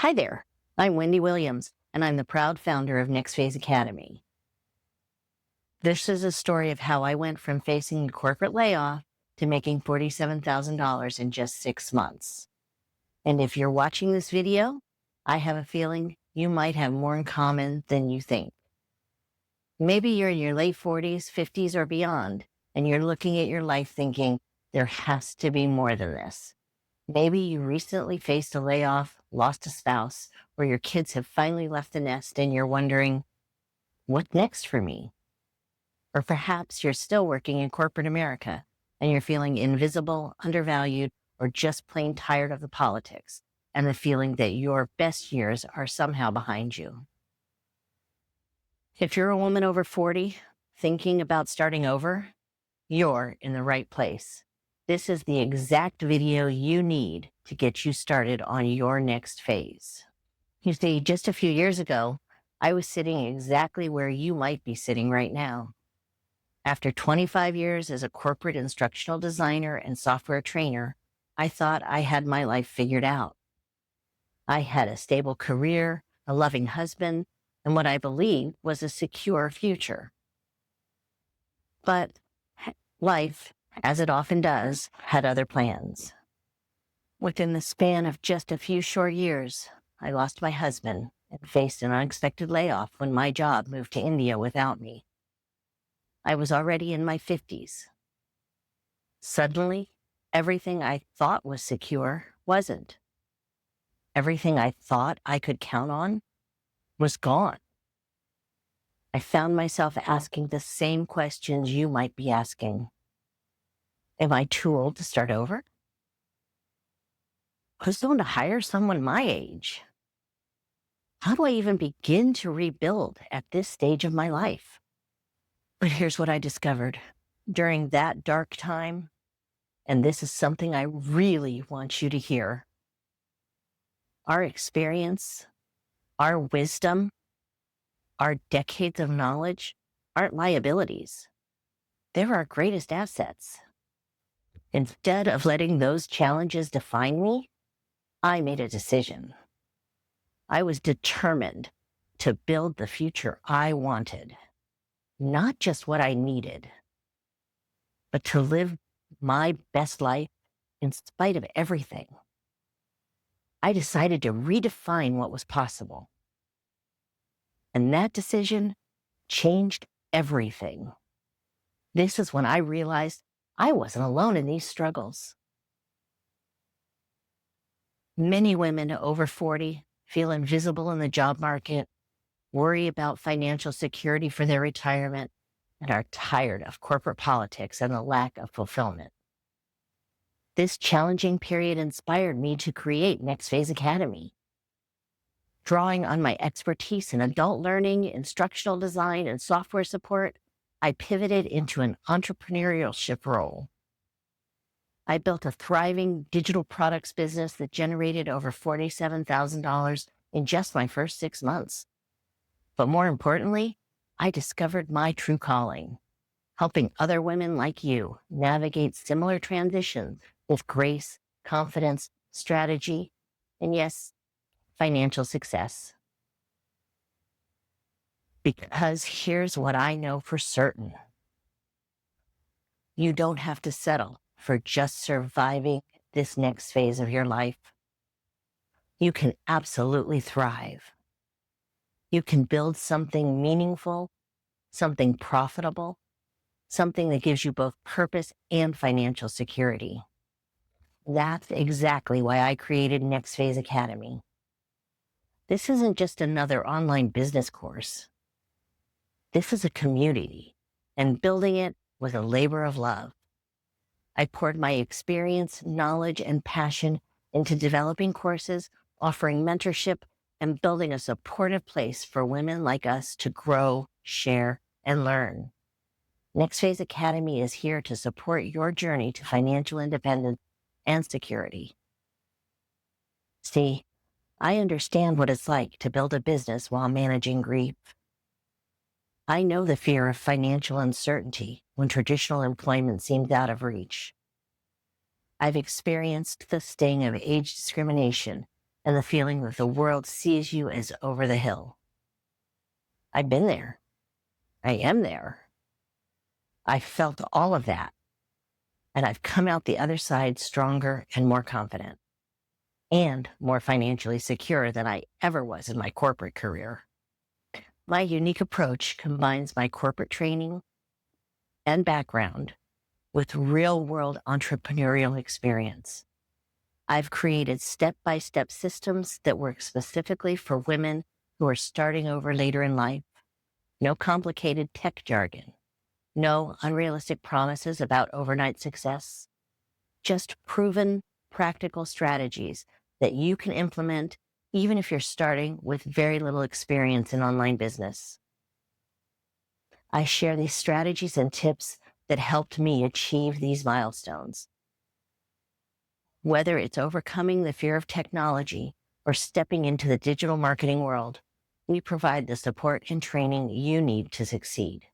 Hi there, I'm Wendy Williams, and I'm the proud founder of NextPhaZe Academy. This is a story of how I went from facing a corporate layoff to making $47,000 in just 6 months. And if you're watching this video, I have a feeling you might have more in common than you think. Maybe you're in your late 40s, 50s, or beyond, and you're looking at your life thinking, there has to be more than this. Maybe you recently faced a layoff, lost a spouse, or your kids have finally left the nest and you're wondering, what next for me? Or perhaps you're still working in corporate America and you're feeling invisible, undervalued, or just plain tired of the politics and the feeling that your best years are somehow behind you. If you're a woman over 40 thinking about starting over, you're in the right place. This is the exact video you need to get you started on your next phase. You see, just a few years ago, I was sitting exactly where you might be sitting right now. After 25 years as a corporate instructional designer and software trainer, I thought I had my life figured out. I had a stable career, a loving husband, and what I believed was a secure future. But life, as it often does, had other plans. Within the span of just a few short years, I lost my husband and faced an unexpected layoff when my job moved to India without me. I was already in my 50s. Suddenly, everything I thought was secure wasn't. Everything I thought I could count on was gone. I found myself asking the same questions you might be asking. Am I too old to start over? Who's going to hire someone my age? How do I even begin to rebuild at this stage of my life? But here's what I discovered during that dark time, and this is something I really want you to hear. Our experience, our wisdom, our decades of knowledge aren't liabilities. They're our greatest assets. Instead of letting those challenges define me, I made a decision. I was determined to build the future I wanted, not just what I needed, but to live my best life in spite of everything. I decided to redefine what was possible. And that decision changed everything. This is when I realized I wasn't alone in these struggles. Many women over 40 feel invisible in the job market, worry about financial security for their retirement, and are tired of corporate politics and the lack of fulfillment. This challenging period inspired me to create NextPhaZe Academy. Drawing on my expertise in adult learning, instructional design, and software support, I pivoted into an entrepreneurship role. I built a thriving digital products business that generated over $47,000 in just my first 6 months. But more importantly, I discovered my true calling, helping other women like you navigate similar transitions with grace, confidence, strategy, and yes, financial success. Because here's what I know for certain. You don't have to settle for just surviving this next phase of your life. You can absolutely thrive. You can build something meaningful, something profitable, something that gives you both purpose and financial security. That's exactly why I created NextPhaZe Academy. This isn't just another online business course. This is a community, and building it was a labor of love. I poured my experience, knowledge, and passion into developing courses, offering mentorship, and building a supportive place for women like us to grow, share, and learn. NextPhaZe Academy is here to support your journey to financial independence and security. See, I understand what it's like to build a business while managing grief. I know the fear of financial uncertainty when traditional employment seems out of reach. I've experienced the sting of age discrimination and the feeling that the world sees you as over the hill. I've been there. I am there. I felt all of that, and I've come out the other side stronger and more confident, and more financially secure than I ever was in my corporate career. My unique approach combines my corporate training and background with real-world entrepreneurial experience. I've created step-by-step systems that work specifically for women who are starting over later in life. No complicated tech jargon. No unrealistic promises about overnight success. Just proven, practical strategies that you can implement even if you're starting with very little experience in online business. I share these strategies and tips that helped me achieve these milestones. Whether it's overcoming the fear of technology or stepping into the digital marketing world, we provide the support and training you need to succeed.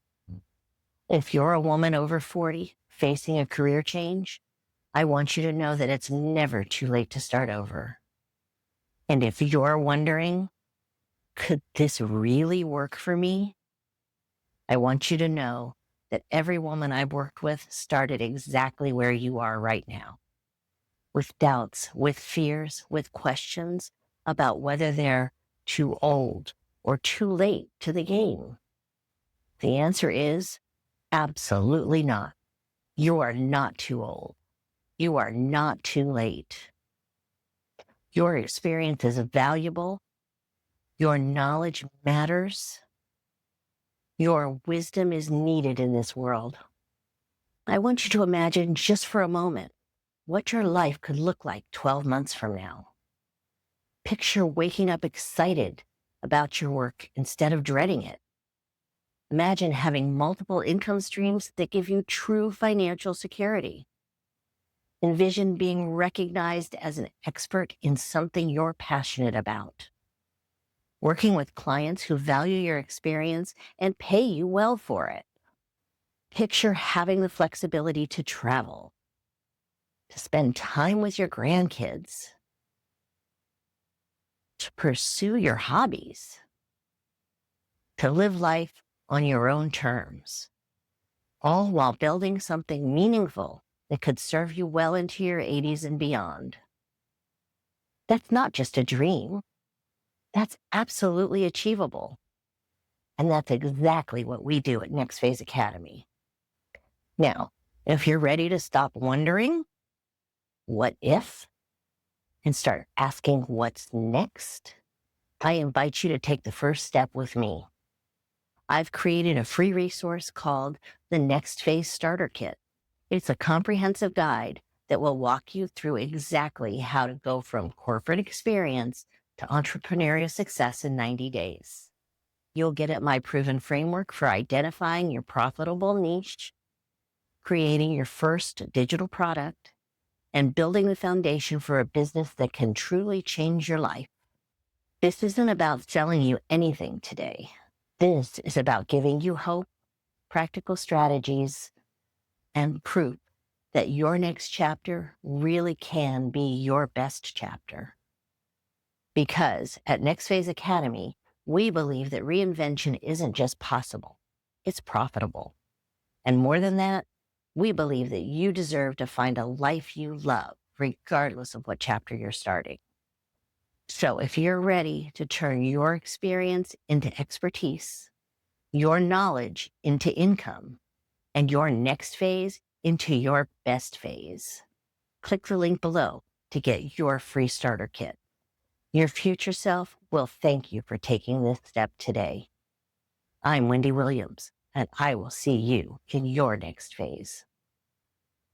If you're a woman over 40 facing a career change, I want you to know that it's never too late to start over. And if you're wondering, could this really work for me? I want you to know that every woman I've worked with started exactly where you are right now. With doubts, with fears, with questions about whether they're too old or too late to the game. The answer is absolutely not. You are not too old. You are not too late. Your experience is valuable. Your knowledge matters. Your wisdom is needed in this world. I want you to imagine just for a moment what your life could look like 12 months from now. Picture waking up excited about your work instead of dreading it. Imagine having multiple income streams that give you true financial security. Envision being recognized as an expert in something you're passionate about. Working with clients who value your experience and pay you well for it. Picture having the flexibility to travel, to spend time with your grandkids, to pursue your hobbies, to live life on your own terms, all while building something meaningful that could serve you well into your 80s and beyond. That's not just a dream. That's absolutely achievable. And that's exactly what we do at NextPhaZe Academy. Now, if you're ready to stop wondering, what if, and start asking what's next, I invite you to take the first step with me. I've created a free resource called the NextPhaZe Starter Kit. It's a comprehensive guide that will walk you through exactly how to go from corporate experience to entrepreneurial success in 90 days. You'll get at my proven framework for identifying your profitable niche, creating your first digital product, and building the foundation for a business that can truly change your life. This isn't about selling you anything today. This is about giving you hope, practical strategies, and proof that your next chapter really can be your best chapter. Because at NextPhaZe Academy, we believe that reinvention isn't just possible, it's profitable. And more than that, we believe that you deserve to find a life you love, regardless of what chapter you're starting. So if you're ready to turn your experience into expertise, your knowledge into income, and your next phase into your best phase, click the link below to get your free starter kit. Your future self will thank you for taking this step today. I'm Wendy Williams, and I will see you in your next phase.